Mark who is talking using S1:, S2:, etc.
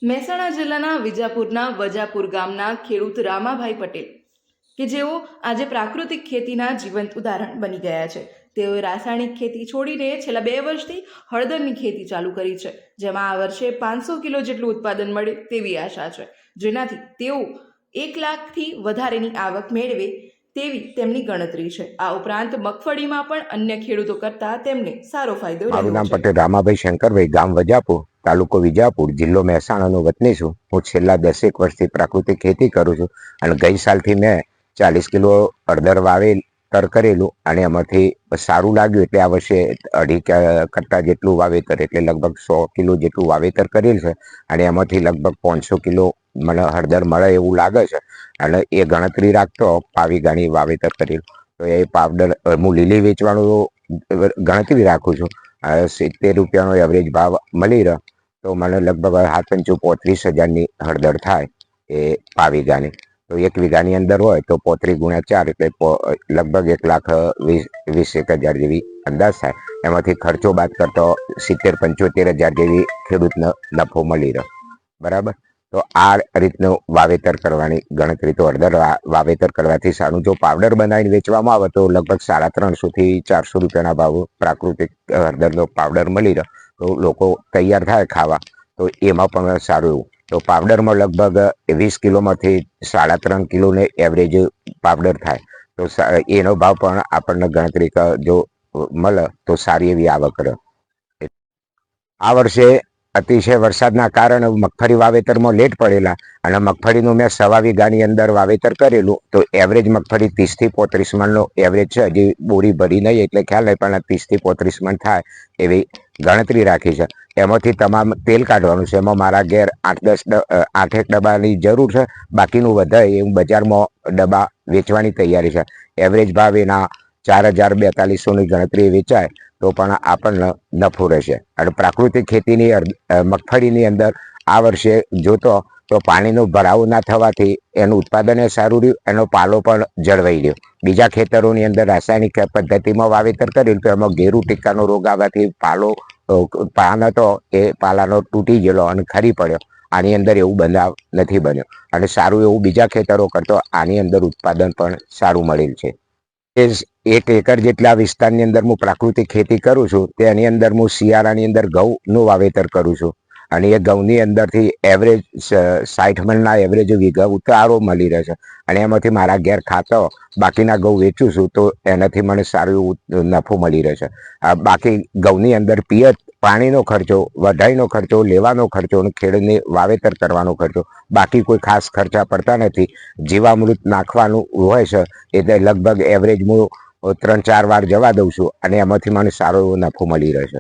S1: મહેસાણા જિલ્લાના વિજાપુરના વજાપુર ગામના ખેડૂત રામાભાઈ પટેલ કે જેઓ આજે પ્રાકૃતિક ખેતીના જીવંત ઉદાહરણ બની ગયા છે. તેઓએ રાસાયણિક ખેતી છોડીને છેલ્લા 2 વર્ષથી હળદરની ખેતી ચાલુ કરી છે, જેમાં આ વર્ષે 500 કિલો જેટલું ઉત્પાદન મળે તેવી આશા છે, જેનાથી તેઓ 1 લાખથી વધારેની આવક મેળવે તેવી તેમની ગણતરી છે. આ ઉપરાંત મગફળીમાં પણ અન્ય ખેડૂતો કરતાં તેમને સારો ફાયદો રહ્યો છે.
S2: મારું નામ પટેલ રામાભાઈ શંકરભાઈ, ગામ વજાપુર, તાલુકો વિજાપુર, જિલ્લો મહેસાણાનો વતની છું. હું છેલ્લા 10 વર્ષથી પ્રાકૃતિક ખેતી કરું છું અને ગઈ સાલથી મેં 40 કિલો હળદર વાવેતર કરેલું અને એમાંથી સારું લાગ્યું એટલે આ વર્ષે 2.5 કટ્ટા જેટલું વાવેતર એટલે લગભગ 100 કિલો જેટલું વાવેતર કરેલ છે અને એમાંથી લગભગ 500 કિલો મને હળદર મળે એવું લાગે છે. અને એ ગણતરી રાખતો પાવી ગાણી વાવેતર કરેલું તો એ પાવડર હું લીલી વેચવાનું ગણતરી રાખું છું. 70 રૂપિયાનો એવરેજ ભાવ મળી રહ્યો તો મને લગભગ 7,35,000ની હળદર થાય એ પાવી વીઘાની. તો 1 વીઘાની અંદર હોય તો 35 × 4 એટલે લગભગ 1,20,000 જેવી અંદાજ થાય. એમાંથી ખર્ચો બાદ કરતો 70-75,000 જેવી ખેડૂતને નફો મળી રહ્યો. બરાબર. તો આ રીતનું વાવેતર કરવાની ગણતરી. તો હળદર વાવેતર કરવાથી સારું. જો પાવડર બનાવીને વેચવામાં આવે તો લગભગ 350 થી 400 રૂપિયાના ભાવ પ્રાકૃતિક હળદરનો પાવડર મળી રહ્યો. તો લોકો તૈયાર થાય ખાવા તો એમાં પણ સારું એવું. તો પાવડરમાં લગભગ 20 કિલોમાંથી 3.5 કિલોને એવરેજ પાવડર થાય. તો એનો ભાવ પણ આપણને ગણતરી જો મળે તો સારી એવી આવક રહે. આ વર્ષે અતિશય વરસાદના કારણે મગફળી વાવેતરમાં લેટ પડેલા અને મગફળીનું મેં 1.25 વીઘાની અંદર વાવેતર કરેલું. તો એવરેજ મગફળી 30 થી 35 મણનો એવરેજ છે. હજી બોરી ભરી નહીં એટલે ખ્યાલ નહીં, પણ 30 થી 35 મણ થાય એવી ગણતરી રાખી છે. એમાંથી તમામ તેલ કાઢવાનું છે. એમાં મારા ઘેર 8-10 ડબ્બાની જરૂર છે. બાકીનું વધે એ બજારમાં ડબ્બા વેચવાની તૈયારી છે. એવરેજ ભાવ એના 4,042ની ગણતરી વેચાય તો પણ આપણને નફો રહેશે. અને પ્રાકૃતિક ખેતીની મગફળીની અંદર આ વર્ષે જોતો તો પાણીનો ભરાવો ના થવાથી એનું ઉત્પાદન સારું રહ્યું, એનો પાલો પણ જળવાઈ રહ્યો. બીજા ખેતરોની અંદર રાસાયણિક પદ્ધતિમાં વાવેતર કર્યું તો એમાં ઘેરું ટીકાનો રોગ આવવાથી પાન હતો એ પાલાનો તૂટી ગયેલો અને ખરી પડ્યો. આની અંદર એવું બનાવ નથી બન્યો અને સારું એવું બીજા ખેતરો કરતો આની અંદર ઉત્પાદન પણ સારું મળેલ છે. 1 એકર જેટલા વિસ્તારની અંદર હું પ્રાકૃતિક ખેતી કરું છું. તેની અંદર હું શિયાળાની અંદર ઘઉંનું વાવેતર કરું છું અને એ ઘઉંની અંદરથી એવરેજ 60 મણના એવરેજ વીઘા ઉતારો મળી રહે છે અને એમાંથી મારા ઘેર ખાતો બાકીના ઘઉં વેચું છું તો એનાથી મને સારું નફો મળી રહે છે. બાકી ઘઉંની અંદર પિયત પાણીનો ખર્ચો, વઢાઈનો ખર્ચો, લેવાનો ખર્ચો અને ખેડૂતને વાવેતર કરવાનો ખર્ચો, બાકી કોઈ ખાસ ખર્ચા પડતા નથી. જીવામૃત નાખવાનું હોય છે એટલે લગભગ એવરેજ હું 3-4 વાર જવા દઉં છું અને એમાંથી મને સારો એવો નફો મળી રહે છે.